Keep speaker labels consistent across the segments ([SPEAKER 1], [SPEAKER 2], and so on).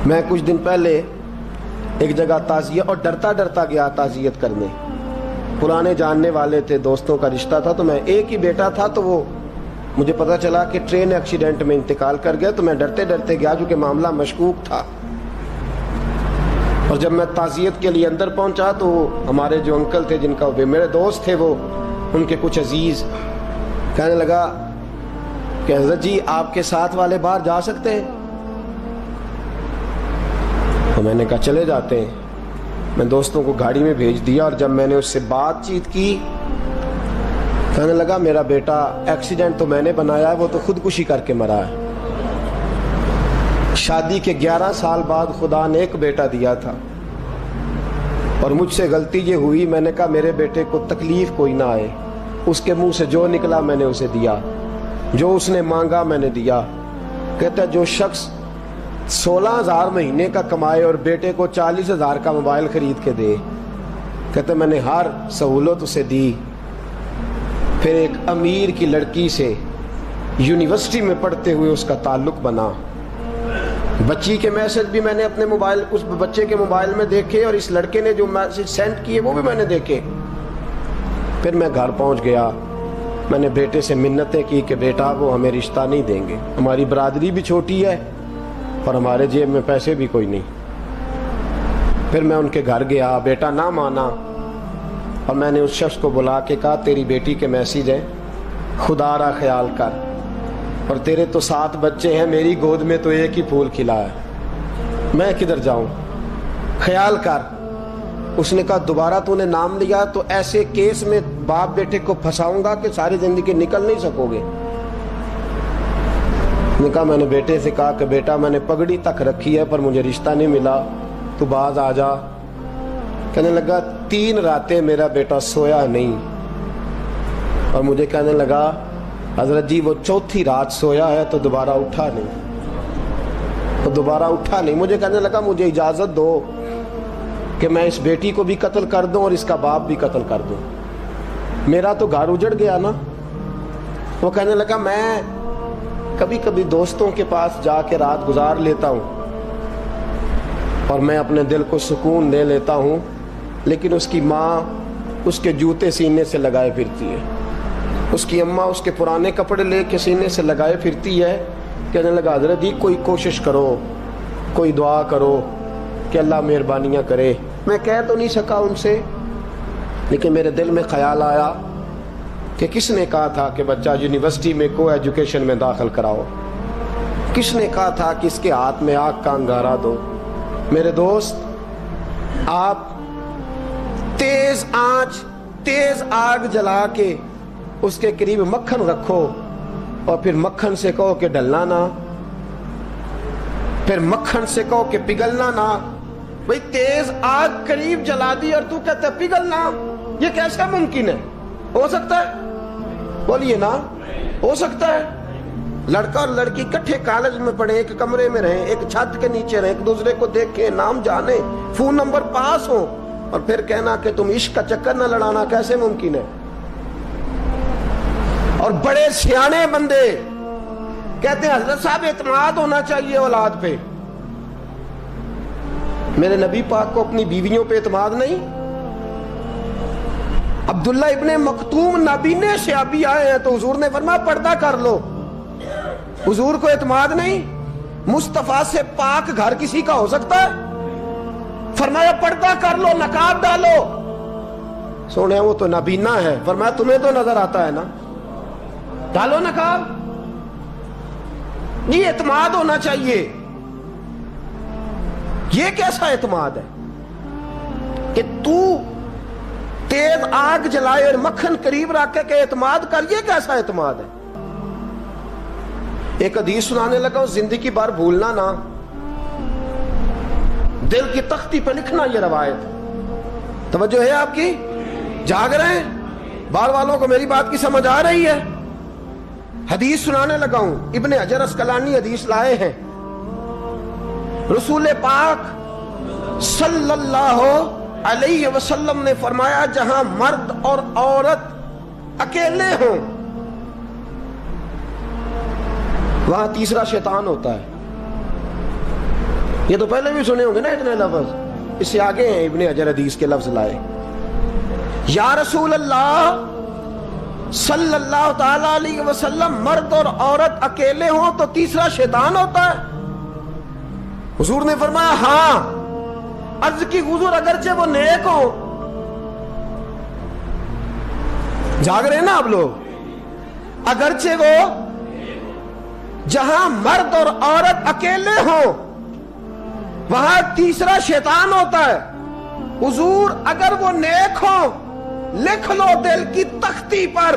[SPEAKER 1] میں کچھ دن پہلے ایک جگہ تعزیت اور ڈرتا ڈرتا گیا تعزیت کرنے. پرانے جاننے والے تھے, دوستوں کا رشتہ تھا, تو میں ایک ہی بیٹا تھا, تو وہ مجھے پتا چلا کہ ٹرین ایکسیڈنٹ میں انتقال کر گیا. تو میں ڈرتے ڈرتے گیا کیونکہ معاملہ مشکوک تھا. اور جب میں تعزیت کے لیے اندر پہنچا تو ہمارے جو انکل تھے, جن کا میرے دوست تھے, وہ ان کے کچھ عزیز کہنے لگا کہ حضرت جی آپ کے ساتھ والے باہر جا سکتے ہیں؟ تو میں نے کہا چلے جاتے ہیں. میں دوستوں کو گاڑی میں بھیج دیا, اور جب میں نے اس سے بات چیت کی, کہنے لگا میرا بیٹا ایکسیڈنٹ تو میں نے بنایا ہے, وہ تو خودکشی کر کے مرا ہے. شادی کے 11 سال بعد خدا نے ایک بیٹا دیا تھا, اور مجھ سے غلطی یہ ہوئی, میں نے کہا میرے بیٹے کو تکلیف کوئی نہ آئے. اس کے منہ سے جو نکلا میں نے اسے دیا, جو اس نے مانگا میں نے دیا. کہتا ہے جو شخص 16,000 مہینے کا کمائے اور بیٹے کو 40,000 کا موبائل خرید کے دے, کہتا ہے میں نے ہر سہولت اسے دی. پھر ایک امیر کی لڑکی سے یونیورسٹی میں پڑھتے ہوئے اس کا تعلق بنا. بچی کے میسج بھی میں نے اپنے موبائل, اس بچے کے موبائل میں دیکھے, اور اس لڑکے نے جو میسج سینڈ کیے وہ بھی میں نے دیکھے. پھر میں گھر پہنچ گیا, میں نے بیٹے سے منتیں کی کہ بیٹا وہ ہمیں رشتہ نہیں دیں گے, ہماری برادری بھی چھوٹی ہے اور ہمارے جیب میں پیسے بھی کوئی نہیں. پھر میں ان کے گھر گیا, بیٹا نہ مانا, اور میں نے اس شخص کو بلا کے کہا تیری بیٹی کے میسیج ہیں, خدا را خیال کر, اور تیرے تو 7 بچے ہیں, میری گود میں تو ایک ہی پھول کھلا ہے, میں کدھر جاؤں, خیال کر. اس نے کہا دوبارہ تو نے نام لیا تو ایسے کیس میں باپ بیٹے کو پھنساؤں گا کہ ساری زندگی نکل نہیں سکو گے. نے کہا میں نے بیٹے سے کہا کہ بیٹا میں نے پگڑی تک رکھی ہے پر مجھے رشتہ نہیں ملا, تو باز آ جا. کہنے لگا 3 راتیں میرا بیٹا سویا نہیں, اور مجھے کہنے لگا حضرت جی وہ 4تھی رات سویا ہے تو دوبارہ اٹھا نہیں. مجھے کہنے لگا مجھے اجازت دو کہ میں اس بیٹی کو بھی قتل کر دوں اور اس کا باپ بھی قتل کر دوں, میرا تو گھر اجڑ گیا نا. وہ کہنے لگا میں کبھی کبھی دوستوں کے پاس جا کے رات گزار لیتا ہوں اور میں اپنے دل کو سکون دے لیتا ہوں, لیکن اس کی ماں اس کے جوتے سینے سے لگائے پھرتی ہے, اس کی اماں اس کے پرانے کپڑے لے کے سینے سے لگائے پھرتی ہے. کہنے لگا حضرت جی کوئی کوشش کرو, کوئی دعا کرو کہ اللہ مہربانیاں کرے. میں کہہ تو نہیں سکا ان سے, لیکن میرے دل میں خیال آیا کہ کس نے کہا تھا کہ بچہ یونیورسٹی میں کو ایجوکیشن میں داخل کراؤ, کس نے کہا تھا کہ اس کے ہاتھ میں آگ کا انگارہ دو. میرے دوست, آپ تیز آنچ تیز آگ جلا کے اس کے قریب مکھن رکھو, اور پھر مکھن سے کہو کہ ڈلنا نہ, پھر مکھن سے کہو کہ پگھلنا نہ. بھئی تیز آگ قریب جلا دی اور تو کہتا ہے پگھلنا, یہ کیسا ممکن ہے؟ ہو سکتا ہے؟ بولیے نا, ہو سکتا ہے؟ لڑکا اور لڑکی کٹھے کالج میں پڑھیں, ایک کمرے میں رہیں, ایک چھت کے نیچے رہیں, ایک دوسرے کو دیکھیں, نام جانیں, فون نمبر پاس ہو, اور پھر کہنا کہ تم عشق کا چکر نہ لڑانا, کیسے ممکن ہے؟ اور بڑے سیانے بندے کہتے ہیں حضرت صاحب اعتماد ہونا چاہیے اولاد پہ. میرے نبی پاک کو اپنی بیویوں پہ اعتماد نہیں؟ عبداللہ ابن مکتوم نابینے سے ابھی آئے ہیں تو حضور نے فرمایا پردہ کر لو, حضور کو اعتماد نہیں؟ مصطفیٰ سے پاک گھر کسی کا ہو سکتا ہے؟ فرمایا پردہ کر لو, نقاب ڈالو. سونے وہ تو نابینا ہے, فرمایا تمہیں تو نظر آتا ہے نا, ڈالو نقاب. یہ اعتماد ہونا چاہیے. یہ کیسا اعتماد ہے کہ تو تیز آگ جلائے اور مکھن قریب رکھ کے اعتماد کر, یہ کیسا اعتماد ہے؟ ایک حدیث سنانے لگا, زندگی بھر بھولنا نہ, دل کی تختی پہ لکھنا یہ روایت. توجہ ہے آپ کی؟ جاگ رہے ہیں؟ باہر والوں کو میری بات کی سمجھ آ رہی ہے؟ حدیث سنانے لگا ہوں, ابن حجر اسقلانی حدیث لائے ہیں. رسول پاک صلی اللہ علیہ وسلم نے فرمایا جہاں مرد اور عورت اکیلے ہوں وہاں تیسرا شیطان ہوتا ہے. یہ تو پہلے بھی سنے ہوں گے نا اتنے لفظ. اس سے آگے ہیں ابن حجر حدیث کے لفظ لائے. یا رسول اللہ صلی اللہ تعالی علیہ وسلم، مرد اور عورت اکیلے ہوں تو تیسرا شیطان ہوتا ہے؟ حضور نے فرمایا ہاں. عرض کی حضور اگرچہ وہ نیک ہو. جاگ رہے ہیں نا آپ لوگ؟ اگرچہ وہ جہاں مرد اور عورت اکیلے ہوں وہاں تیسرا شیطان ہوتا ہے. حضور اگر وہ نیک ہو لکھ لو دل کی تختی پر.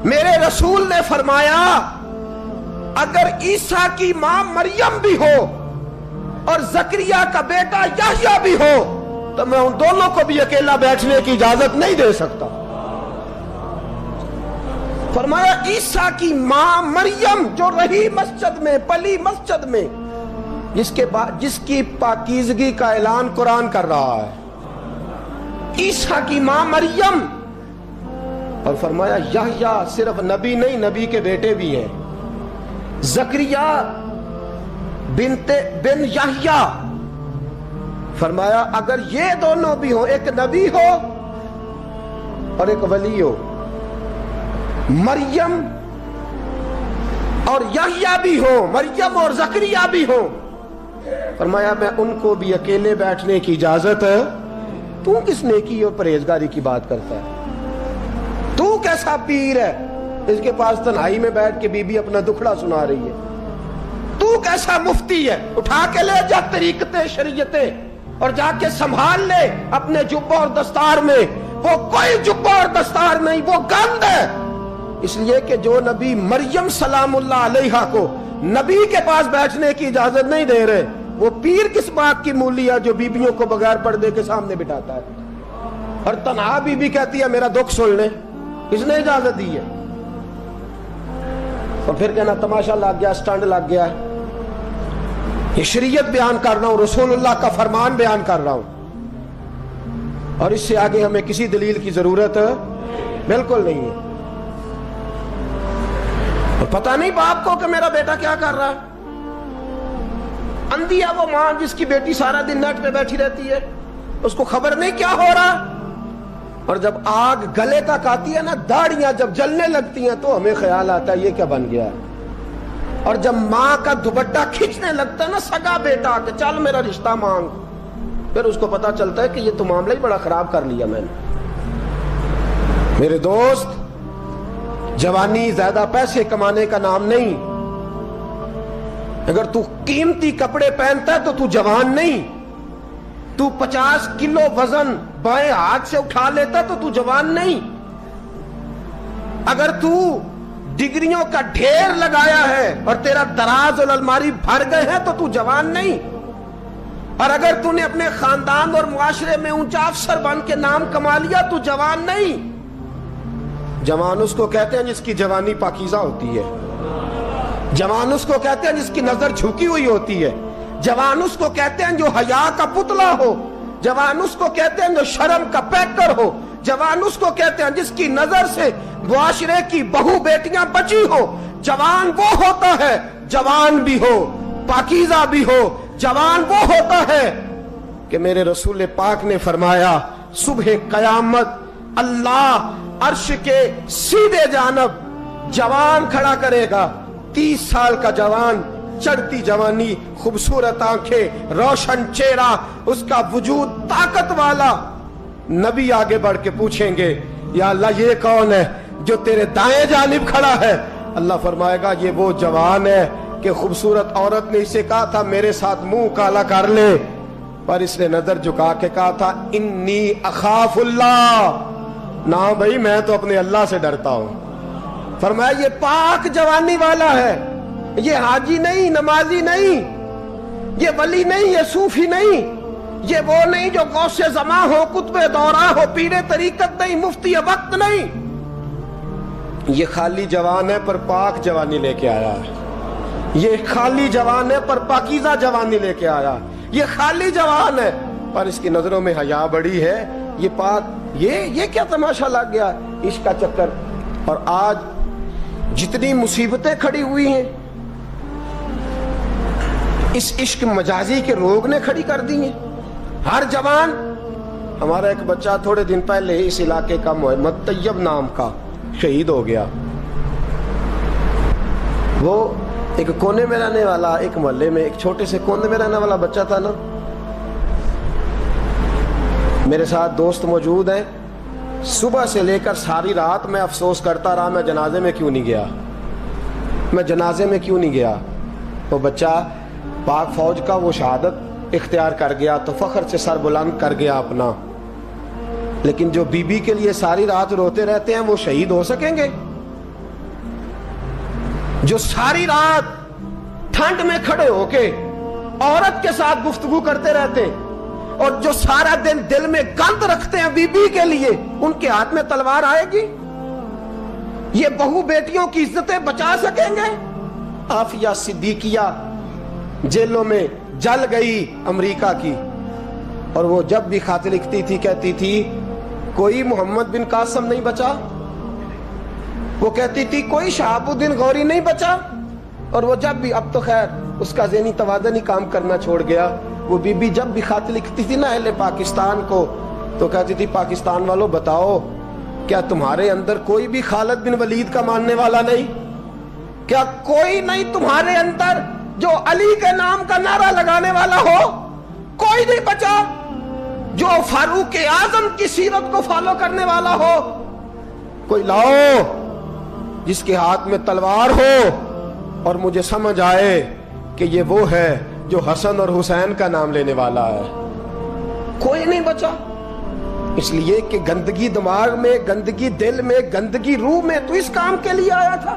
[SPEAKER 1] میرے رسول نے فرمایا اگر عیسیٰ کی ماں مریم بھی ہو اور زکریا کا بیٹا یحییٰ بھی ہو تو میں ان دونوں کو بھی اکیلا بیٹھنے کی اجازت نہیں دے سکتا. فرمایا عیسیٰ کی ماں مریم جو رہی مسجد میں، پلی مسجد میں، جس کی پاکیزگی کا اعلان قرآن کر رہا ہے، عیسیٰ کی ماں مریم. اور فرمایا یحییٰ صرف نبی نہیں، نبی کے بیٹے بھی ہیں. زکریا بن یحییٰ. فرمایا اگر یہ دونوں بھی ہوں، ایک نبی ہو اور ایک ولی ہو، مریم اور یحییٰ بھی ہو، مریم اور زکریا بھی ہو، فرمایا میں ان کو بھی اکیلے بیٹھنے کی اجازت ہے. تو کس نیکی اور پرہیزگاری کی بات کرتا ہے؟ تو کیسا پیر ہے اس کے پاس تنہائی میں بیٹھ کے بی بی اپنا دکھڑا سنا رہی ہے؟ تو کیسا مفتی ہے؟ اٹھا کے لے جا طریقتیں شریعتیں اور جا کے سنبھال لے اپنے جبہ اور دستار میں. وہ کوئی جبہ اور دستار نہیں، وہ گند ہے. اس لیے کہ جو نبی مریم سلام اللہ علیہا کو نبی کے پاس بیٹھنے کی اجازت نہیں دے رہے، وہ پیر کس بات کی مولی ہے جو بیبیوں کو بغیر پردے کے سامنے بٹھاتا ہے؟ اور تنہا بی بی کہتی ہے میرا دکھ سن لے، اس نے اجازت دی ہے. اور پھر کہنا تماشا لگ گیا، سٹنڈ لگ گیا. یہ شریعت بیان کر رہا ہوں، رسول اللہ کا فرمان بیان کر رہا ہوں، اور اس سے آگے ہمیں کسی دلیل کی ضرورت بالکل نہیں ہے. اور پتہ نہیں باپ کو کہ میرا بیٹا کیا کر رہا ہے. اندھی ہے وہ ماں جس کی بیٹی سارا دن نیٹ پہ بیٹھی رہتی ہے، اس کو خبر نہیں کیا ہو رہا. اور جب آگ گلے تک آتی ہے نا، داڑیاں جب جلنے لگتی ہیں تو ہمیں خیال آتا ہے یہ کیا بن گیا ہے. اور جب ماں کا دوپٹہ کھینچنے لگتا ہے نا سگا بیٹا کہ چل میرا رشتہ مانگ، پھر اس کو پتا چلتا ہے کہ یہ تو معاملہ ہی بڑا خراب کر لیا میں نے. میرے دوست، جوانی زیادہ پیسے کمانے کا نام نہیں. اگر تو قیمتی کپڑے پہنتا ہے تو تو جوان نہیں. تو 50 کلو وزن بائیں ہاتھ سے اٹھا لیتا تو تو جوان نہیں. اگر تو ڈگریوں کا ڈھیر لگایا ہے اور تیرا دراز اور الماری بھر گئے ہیں تو تو جوان نہیں. اور اگر تو نے اپنے خاندان اور معاشرے میں اونچا افسر بن کے نام کما لیا تو جوان نہیں. جوان اس کو کہتے ہیں جس کی جوانی پاکیزہ ہوتی ہے. جوان اس کو کہتے ہیں جس کی نظر جھکی ہوئی ہوتی ہے. جوان اس کو کہتے ہیں جو حیا کا پتلا ہو. جوان اس کو کہتے ہیں جو شرم کا پیکر ہو. جوان اس کو کہتے ہیں جس کی نظر سے معاشرے کی بہو بیٹیاں بچی ہو. جوان وہ ہوتا ہے، جوان بھی ہو پاکیزہ بھی ہو. جوان وہ ہوتا ہے کہ میرے رسول پاک نے فرمایا صبح قیامت اللہ عرش کے سیدھے جانب جوان کھڑا کرے گا. 30 سال کا جوان، چڑھتی جوانی، خوبصورت آنکھیں، روشن چہرہ، اس کا وجود طاقت والا. نبی آگے بڑھ کے پوچھیں گے یا اللہ یہ کون ہے جو تیرے دائیں جانب کھڑا ہے؟ اللہ فرمائے گا یہ وہ جوان ہے کہ خوبصورت عورت نے اسے کہا تھا میرے ساتھ منہ کالا کر لے، پر اس نے نظر جھکا کے کہا تھا انی اخاف اللہ. نہ بھائی میں تو اپنے اللہ سے ڈرتا ہوں. فرمایا یہ پاک جوانی والا ہے، یہ حاجی نہیں، نمازی نہیں، یہ ولی نہیں، یہ صوفی نہیں، یہ وہ نہیں جو غوث زماں ہو، قطب دورہ ہو، پیر طریقت نہیں، مفتی وقت نہیں. یہ خالی جوان ہے پر پاک جوانی لے کے آیا ہے. یہ خالی جوان ہے پر پاکیزہ جوانی لے کے آیا. یہ خالی جوان ہے پر اس کی نظروں میں حیا بڑی ہے. یہ پاک، یہ کیا تماشا لگ گیا عشق کا چکر. اور آج جتنی مصیبتیں کھڑی ہوئی ہیں اس عشق مجازی کے روگ نے کھڑی کر دی ہیں. ہر جوان. ہمارا ایک بچہ تھوڑے دن پہلے اس علاقے کا محمد طیب نام کا شہید ہو گیا. وہ ایک کونے میں رہنے والا, ایک محلے میں ایک چھوٹے سے کونے میں رہنے والا بچہ تھا نا. میرے ساتھ دوست موجود ہیں. صبح سے لے کر ساری رات میں افسوس کرتا رہا میں جنازے میں کیوں نہیں گیا, میں جنازے میں کیوں نہیں گیا. وہ بچہ پاک فوج کا وہ شہادت اختیار کر گیا تو فخر سے سر بلند کر گیا اپنا. لیکن جو بی بی کے لیے ساری رات روتے رہتے ہیں وہ شہید ہو سکیں گے؟ جو ساری رات ٹھنڈ میں کھڑے ہو کے عورت کے ساتھ گفتگو کرتے رہتے اور جو سارا دن دل میں گند رکھتے ہیں بی بی کے لیے, ان کے ہاتھ میں تلوار آئے گی؟ یہ بہو بیٹیوں کی عزتیں بچا سکیں گے؟ عافیہ صدیقیہ جیلوں میں جل گئی امریکہ کی, اور وہ جب بھی خط لکھتی تھی کہتی تھی کوئی محمد بن قاسم نہیں بچا, وہ کہتی تھی کوئی شہاب الدین غوری نہیں بچا. اور وہ جب بھی, اب تو خیر اس کا ذہنی توازن ہی کام کرنا چھوڑ گیا, وہ بی بی جب بھی خط لکھتی تھی نا اہل پاکستان کو تو کہتی تھی پاکستان والوں بتاؤ کیا تمہارے اندر کوئی بھی خالد بن ولید کا ماننے والا نہیں؟ کیا کوئی نہیں تمہارے اندر جو علی کے نام کا نعرہ لگانے والا ہو؟ کوئی نہیں بچا جو فاروق اعظم کی سیرت کو فالو کرنے والا ہو. کوئی لاؤ جس کے ہاتھ میں تلوار ہو اور مجھے سمجھ آئے کہ یہ وہ ہے جو حسن اور حسین کا نام لینے والا ہے. کوئی نہیں بچا. اس لیے کہ گندگی دماغ میں, گندگی دل میں, گندگی روح میں تو اس کام کے لیے آیا تھا.